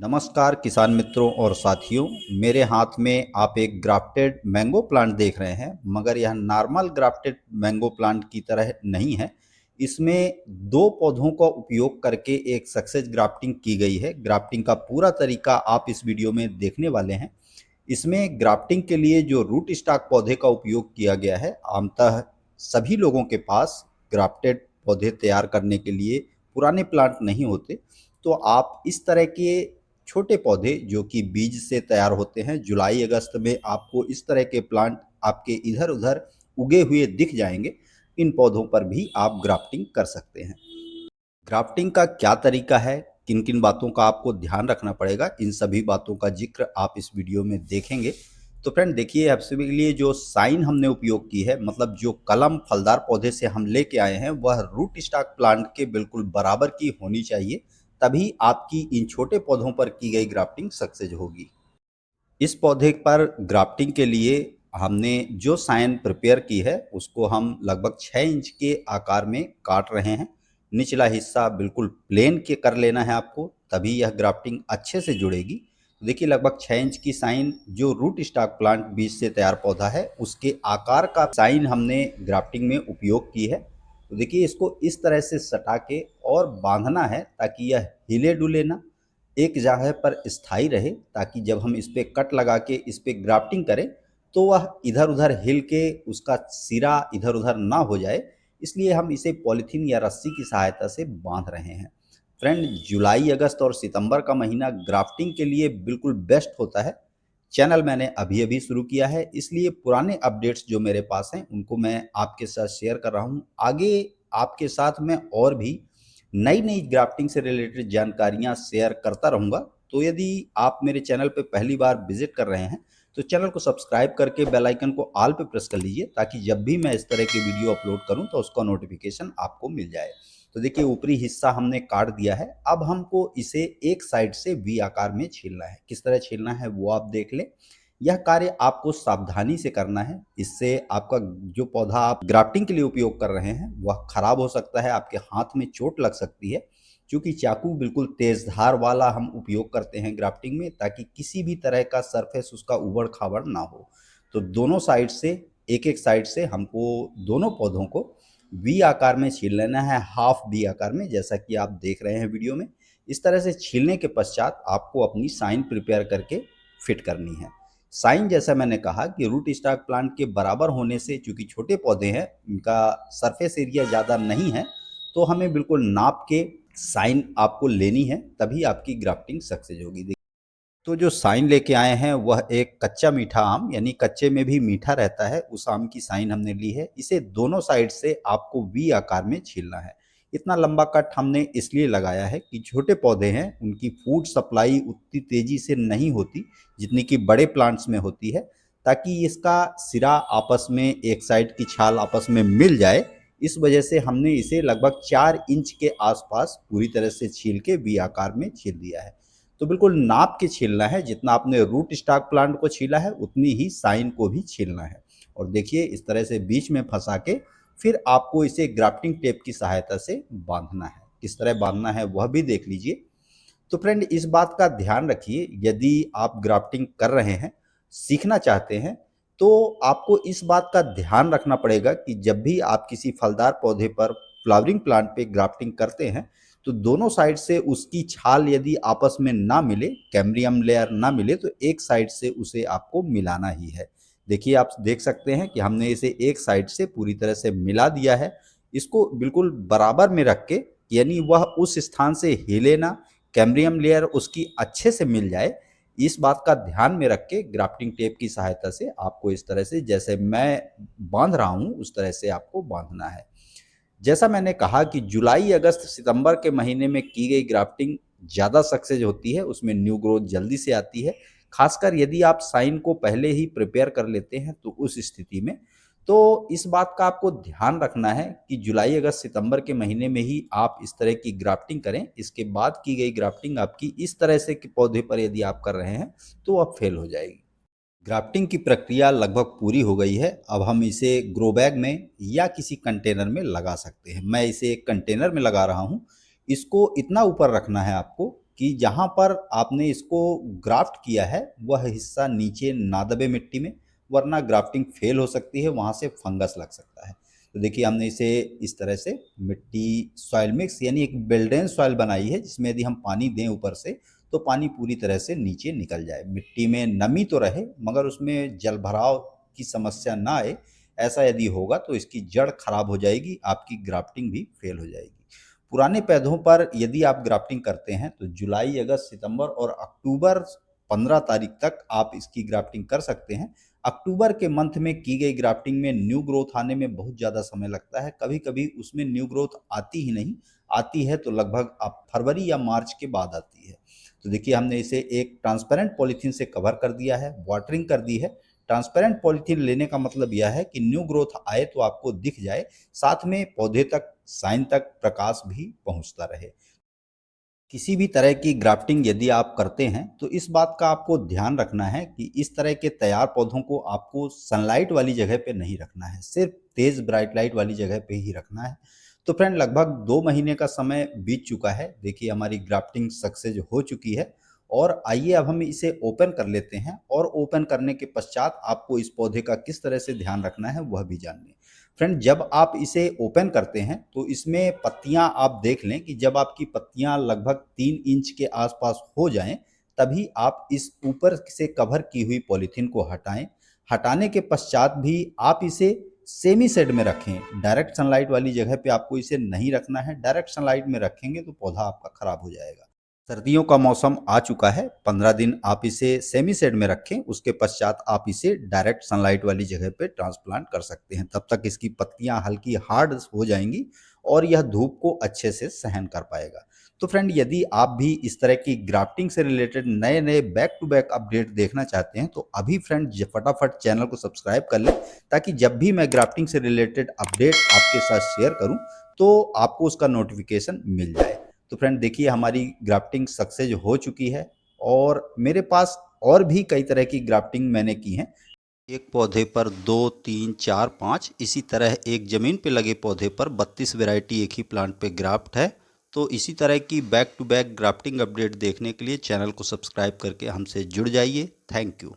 नमस्कार किसान मित्रों और साथियों। मेरे हाथ में आप एक ग्राफ्टेड मैंगो प्लांट देख रहे हैं, मगर यह नॉर्मल ग्राफ्टेड मैंगो प्लांट की तरह नहीं है। इसमें दो पौधों का उपयोग करके एक सक्सेस ग्राफ्टिंग की गई है। ग्राफ्टिंग का पूरा तरीका आप इस वीडियो में देखने वाले हैं। इसमें ग्राफ्टिंग के लिए जो रूट स्टॉक पौधे का उपयोग किया गया है, आमतः सभी लोगों के पास ग्राफ्टेड पौधे तैयार करने के लिए पुराने प्लांट नहीं होते। तो आप इस तरह के छोटे पौधे जो कि बीज से तैयार होते हैं, जुलाई अगस्त में आपको इस तरह के प्लांट आपके इधर उधर उगे हुए दिख जाएंगे। इन पौधों पर भी आप ग्राफ्टिंग कर सकते हैं। ग्राफ्टिंग का क्या तरीका है, किन किन बातों का आपको ध्यान रखना पड़ेगा, इन सभी बातों का जिक्र आप इस वीडियो में देखेंगे। तो फ्रेंड देखिए, आप सभी के लिए जो साइन हमने उपयोग की है, मतलब जो कलम फलदार पौधे से हम लेके आए हैं, वह रूट स्टॉक प्लांट के बिल्कुल बराबर की होनी चाहिए। तभी आपकी इन छोटे पौधों पर की गई ग्राफ्टिंग सक्सेस होगी। इस पौधे पर ग्राफ्टिंग के लिए हमने जो साइन प्रिपेयर की है, उसको हम लगभग 6 इंच के आकार में काट रहे हैं। निचला हिस्सा बिल्कुल प्लेन के कर लेना है आपको, तभी यह ग्राफ्टिंग अच्छे से जुड़ेगी। देखिए, लगभग 6 इंच की साइन जो रूट स्टॉक प्लांट बीज से तैयार पौधा है, उसके आकार का साइन हमने ग्राफ्टिंग में उपयोग की है। तो देखिए, इसको इस तरह से सटा के और बांधना है ताकि यह हिले डुले ना, एक जगह पर स्थायी रहे, ताकि जब हम इस पे कट लगा के इस पे ग्राफ्टिंग करें तो वह इधर उधर हिल के उसका सिरा इधर उधर ना हो जाए। इसलिए हम इसे पॉलीथीन या रस्सी की सहायता से बांध रहे हैं। फ्रेंड, जुलाई अगस्त और सितंबर का महीना ग्राफ्टिंग के लिए बिल्कुल बेस्ट होता है। चैनल मैंने अभी अभी शुरू किया है, इसलिए पुराने अपडेट्स जो मेरे पास हैं उनको मैं आपके साथ शेयर कर रहा हूँ। आगे आपके साथ मैं और भी नई नई ग्राफ्टिंग से रिलेटेड जानकारियां शेयर करता रहूंगा। तो यदि आप मेरे चैनल पे पहली बार विजिट कर रहे हैं, तो चैनल को सब्सक्राइब करके बेल आइकन को ऑल पे प्रेस कर लीजिए, ताकि जब भी मैं इस तरह की वीडियो अपलोड करूं तो उसका नोटिफिकेशन आपको मिल जाए। तो देखिए, ऊपरी हिस्सा हमने काट दिया है। अब हमको इसे एक साइड से वी आकार में छीलना है। किस तरह छीलना है वो आप देख लें। यह कार्य आपको सावधानी से करना है, इससे आपका जो पौधा आप ग्राफ्टिंग के लिए उपयोग कर रहे हैं वह खराब हो सकता है, आपके हाथ में चोट लग सकती है। क्योंकि चाकू बिल्कुल तेज धार वाला हम उपयोग करते हैं ग्राफ्टिंग में, ताकि किसी भी तरह का सरफेस उसका उबड़ खाबड़ ना हो। तो दोनों साइड से, एक एक साइड से हमको दोनों पौधों को वी आकार में छील लेना है, हाफ वी आकार में, जैसा कि आप देख रहे हैं वीडियो में। इस तरह से छीलने के पश्चात आपको अपनी साइन प्रिपेयर करके फिट करनी है। साइन, जैसा मैंने कहा कि रूट स्टॉक प्लांट के बराबर होने से, चूंकि छोटे पौधे हैं, इनका सरफेस एरिया ज़्यादा नहीं है, तो हमें बिल्कुल नाप के साइन आपको लेनी है, तभी आपकी ग्राफ्टिंग सक्सेस होगी। तो जो साइन लेके आए हैं वह एक कच्चा मीठा आम, यानी कच्चे में भी मीठा रहता है, उस आम की साइन हमने ली है। इसे दोनों साइड से आपको वी आकार में छीलना है। इतना लंबा कट हमने इसलिए लगाया है कि छोटे पौधे हैं, उनकी फूड सप्लाई उतनी तेजी से नहीं होती जितनी कि बड़े प्लांट्स में होती है। ताकि इसका सिरा आपस में, एक साइड की छाल आपस में मिल जाए, इस वजह से हमने इसे लगभग 4 इंच के आसपास पूरी तरह से छील के वी आकार में छील दिया है। तो बिल्कुल नाप के छीलना है, जितना आपने रूट स्टॉक प्लांट को छीला है उतनी ही साइन को भी छीलना है। और देखिए, इस तरह से बीच में फंसा के फिर आपको इसे ग्राफ्टिंग टेप की सहायता से बांधना है। किस तरह बांधना है वह भी देख लीजिए। तो फ्रेंड, इस बात का ध्यान रखिए, यदि आप ग्राफ्टिंग कर रहे हैं, सीखना चाहते हैं, तो आपको इस बात का ध्यान रखना पड़ेगा कि जब भी आप किसी फलदार पौधे पर, फ्लावरिंग प्लांट पे ग्राफ्टिंग करते हैं, तो दोनों साइड से उसकी छाल यदि आपस में ना मिले, कैम्बियम लेयर ना मिले, तो एक साइड से उसे आपको मिलाना ही है। देखिए, आप देख सकते हैं कि हमने इसे एक साइड से पूरी तरह से मिला दिया है। इसको बिल्कुल बराबर में रख के, यानी वह उस स्थान से हिले ना, कैम्बियम लेयर उसकी अच्छे से मिल जाए, इस बात का ध्यान में रख के ग्राफ्टिंग टेप की सहायता से आपको इस तरह से, जैसे मैं बांध रहा हूं उस तरह से आपको बांधना है। जैसा मैंने कहा कि जुलाई अगस्त सितंबर के महीने में की गई ग्राफ्टिंग ज़्यादा सक्सेस होती है, उसमें न्यू ग्रोथ जल्दी से आती है। खासकर यदि आप साइन को पहले ही प्रिपेयर कर लेते हैं, तो उस स्थिति में तो इस बात का आपको ध्यान रखना है कि जुलाई अगस्त सितंबर के महीने में ही आप इस तरह की ग्राफ्टिंग करें। इसके बाद की गई ग्राफ्टिंग आपकी इस तरह से के पौधे पर यदि आप कर रहे हैं तो अब फेल हो जाएगी। ग्राफ्टिंग की प्रक्रिया लगभग पूरी हो गई है। अब हम इसे ग्रो बैग में या किसी कंटेनर में लगा सकते हैं। मैं इसे एक कंटेनर में लगा रहा हूँ। इसको इतना ऊपर रखना है आपको कि जहाँ पर आपने इसको ग्राफ्ट किया है वह हिस्सा नीचे ना दबे मिट्टी में, वरना ग्राफ्टिंग फेल हो सकती है, वहाँ से फंगस लग सकता है। तो देखिए हमने इसे इस तरह से मिट्टी सॉइल मिक्स यानी एक बेल्डेन सॉइल बनाई है, जिसमें यदि हम पानी दें ऊपर से तो पानी पूरी तरह से नीचे निकल जाए, मिट्टी में नमी तो रहे मगर उसमें जल भराव की समस्या ना आए। ऐसा यदि होगा तो इसकी जड़ खराब हो जाएगी, आपकी ग्राफ्टिंग भी फेल हो जाएगी। पुराने पौधों पर यदि आप ग्राफ्टिंग करते हैं तो जुलाई, अगस्त, सितंबर और अक्टूबर 15 तारीख तक आप इसकी ग्राफ्टिंग कर सकते हैं। अक्टूबर के मंथ में की गई ग्राफ्टिंग में न्यू ग्रोथ आने में बहुत ज़्यादा समय लगता है, कभी कभी उसमें न्यू ग्रोथ आती ही नहीं, आती है तो लगभग आप फरवरी या मार्च के बाद आती है। तो देखिए हमने इसे एक ट्रांसपेरेंट पॉलीथीन से कवर कर दिया है, वाटरिंग कर दी है। ट्रांसपेरेंट पॉलीथीन लेने का मतलब यह है कि न्यू ग्रोथ आए तो आपको दिख जाए, साथ में पौधे तक, साइन तक प्रकाश भी पहुंचता रहे। किसी भी तरह की ग्राफ्टिंग यदि आप करते हैं तो इस बात का आपको ध्यान रखना है कि इस तरह के तैयार पौधों को आपको सनलाइट वाली जगह पे नहीं रखना है, सिर्फ तेज ब्राइट लाइट वाली जगह पे ही रखना है। तो फ्रेंड लगभग 2 महीने का समय बीत चुका है, देखिए हमारी ग्राफ्टिंग सक्सेस हो चुकी है। और आइए अब हम इसे ओपन कर लेते हैं और ओपन करने के पश्चात आपको इस पौधे का किस तरह से ध्यान रखना है वह भी जानिए। फ्रेंड जब आप इसे ओपन करते हैं तो इसमें पत्तियां आप देख लें कि जब आपकी पत्तियां लगभग 3 इंच के आसपास हो जाएं, तभी आप इस ऊपर से कवर की हुई पॉलीथीन को हटाएं। हटाने के पश्चात भी आप इसे सेमी शेड में रखें, डायरेक्ट सनलाइट वाली जगह पे आपको इसे नहीं रखना है, डायरेक्ट सनलाइट में रखेंगे तो पौधा आपका खराब हो जाएगा। सर्दियों का मौसम आ चुका है, 15 दिन आप इसे सेमी शेड में रखें, उसके पश्चात आप इसे डायरेक्ट सनलाइट वाली जगह पे ट्रांसप्लांट कर सकते हैं। तब तक इसकी पत्तियां हल्की हार्ड हो जाएंगी और यह धूप को अच्छे से सहन कर पाएगा। तो फ्रेंड यदि आप भी इस तरह की ग्राफ्टिंग से रिलेटेड नए नए बैक टू बैक अपडेट देखना चाहते हैं तो अभी फ्रेंड फटाफट चैनल को सब्सक्राइब कर लें, ताकि जब भी मैं ग्राफ्टिंग से रिलेटेड अपडेट आपके साथ शेयर करूं तो आपको उसका नोटिफिकेशन मिल जाए। तो फ्रेंड देखिए हमारी ग्राफ्टिंग सक्सेस हो चुकी है और मेरे पास और भी कई तरह की ग्राफ्टिंग मैंने की हैं। एक पौधे पर 2, 3, 4, 5, इसी तरह एक ज़मीन पे लगे पौधे पर 32 वैरायटी एक ही प्लांट पे ग्राफ्ट है। तो इसी तरह की back to back grafting update देखने के लिए चैनल को सब्सक्राइब करके हमसे जुड़ जाइए। Thank you.